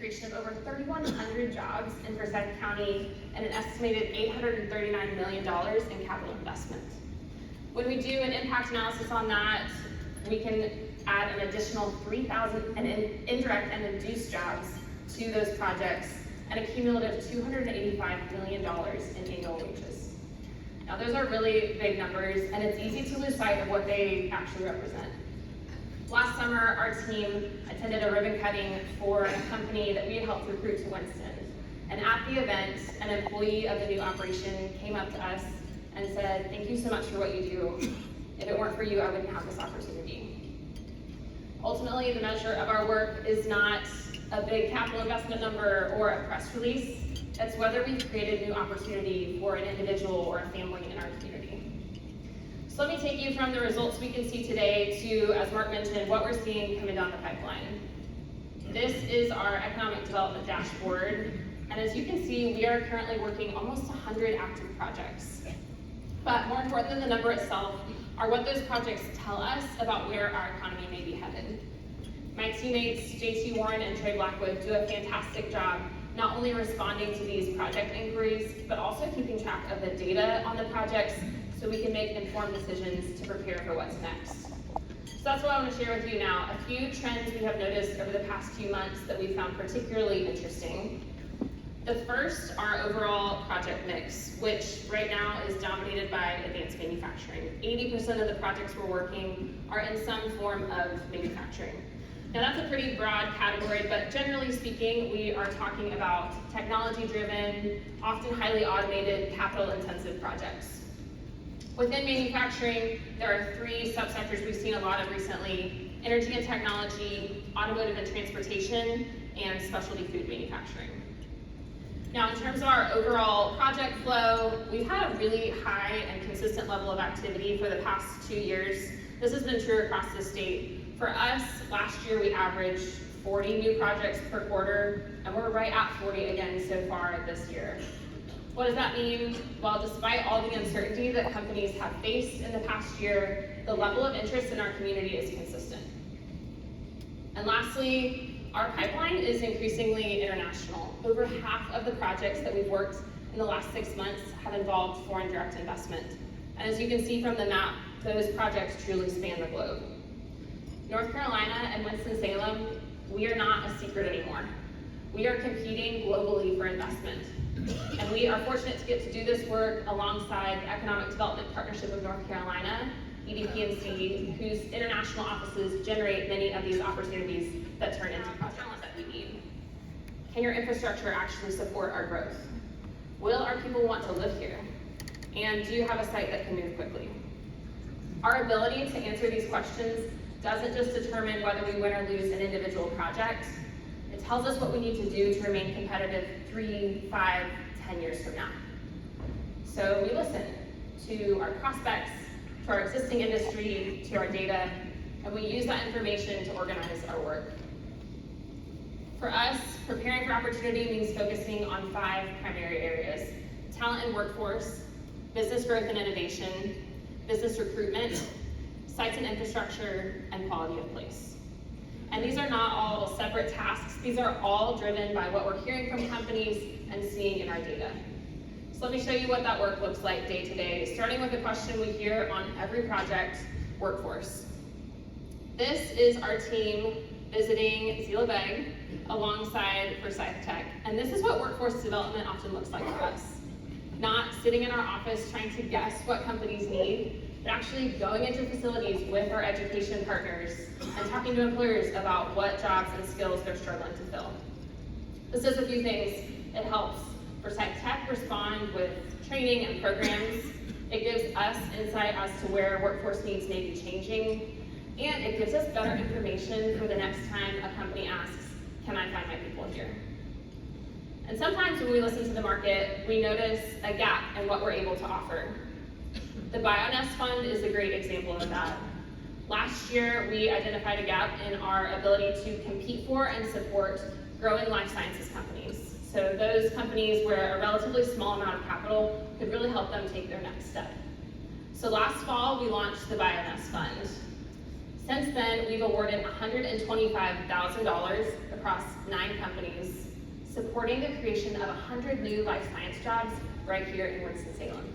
creation of over 3,100 jobs in Forsyth County and an estimated $839 million in capital investment. When we do an impact analysis on that, we can add an additional 3,000 indirect and induced jobs to those projects and a cumulative $285 million in annual wages. Now those are really big numbers, and it's easy to lose sight of what they actually represent. Last summer, our team attended a ribbon cutting for a company that we had helped recruit to Winston. And at the event, an employee of the new operation came up to us and said, "Thank you so much for what you do. If it weren't for you, I wouldn't have this opportunity." Ultimately, the measure of our work is not a big capital investment number or a press release. It's whether we've created new opportunity for an individual or a family in our community. So let me take you from the results we can see today to, as Mark mentioned, what we're seeing coming down the pipeline. This is our economic development dashboard, and as you can see, we are currently working almost 100 active projects. But more important than the number itself are what those projects tell us about where our economy may be headed. My teammates, JT Warren and Trey Blackwood, do a fantastic job not only responding to these project inquiries, but also keeping track of the data on the projects so we can make informed decisions to prepare for what's next. So that's what I want to share with you now. A few trends we have noticed over the past few months that we found particularly interesting. The first, our overall project mix, which right now is dominated by advanced manufacturing. 80% of the projects we're working are in some form of manufacturing. Now that's a pretty broad category, but generally speaking, we are talking about technology-driven, often highly automated, capital-intensive projects. Within manufacturing, there are three subsectors we've seen a lot of recently: energy and technology, automotive and transportation, and specialty food manufacturing. Now, in terms of our overall project flow, we've had a really high and consistent level of activity for the past 2 years. This has been true across the state. For us, last year we averaged 40 new projects per quarter, and we're right at 40 again so far this year. What does that mean? Well, despite all the uncertainty that companies have faced in the past year, the level of interest in our community is consistent. And lastly, our pipeline is increasingly international. Over half of the projects that we've worked in the last 6 months have involved foreign direct investment. And as you can see from the map, those projects truly span the globe. North Carolina and Winston-Salem, we are not a secret anymore. We are competing globally for investment. And we are fortunate to get to do this work alongside the Economic Development Partnership of North Carolina, EDP&C, whose international offices generate many of these opportunities that turn into projects that we need. Can your infrastructure actually support our growth? Will our people want to live here? And do you have a site that can move quickly? Our ability to answer these questions doesn't just determine whether we win or lose an individual project. It tells us what we need to do to remain competitive 3, 5, 10 years from now. So we listen to our prospects, to our existing industry, to our data, and we use that information to organize our work. For us, preparing for opportunity means focusing on 5 primary areas: talent and workforce, business growth and innovation, business recruitment, sites and infrastructure, and quality of place. And these are not all separate tasks. These are all driven by what we're hearing from companies and seeing in our data. So let me show you what that work looks like day to day, starting with a question we hear on every project: workforce. This is our team visiting Zila Beg alongside Forsyth Tech. And this is what workforce development often looks like for us. Not sitting in our office trying to guess what companies need, but actually going into facilities with our education partners and talking to employers about what jobs and skills they're struggling to fill. This does a few things. It helps Forsyth Tech respond with training and programs. It gives us insight as to where workforce needs may be changing, and it gives us better information for the next time a company asks, "Can I find my people here?" And sometimes when we listen to the market, we notice a gap in what we're able to offer. The BioNest Fund is a great example of that. Last year, we identified a gap in our ability to compete for and support growing life sciences companies. So those companies where a relatively small amount of capital could really help them take their next step. So last fall, we launched the BioNest Fund. Since then, we've awarded $125,000 across 9 companies, supporting the creation of 100 new life science jobs right here in Winston-Salem.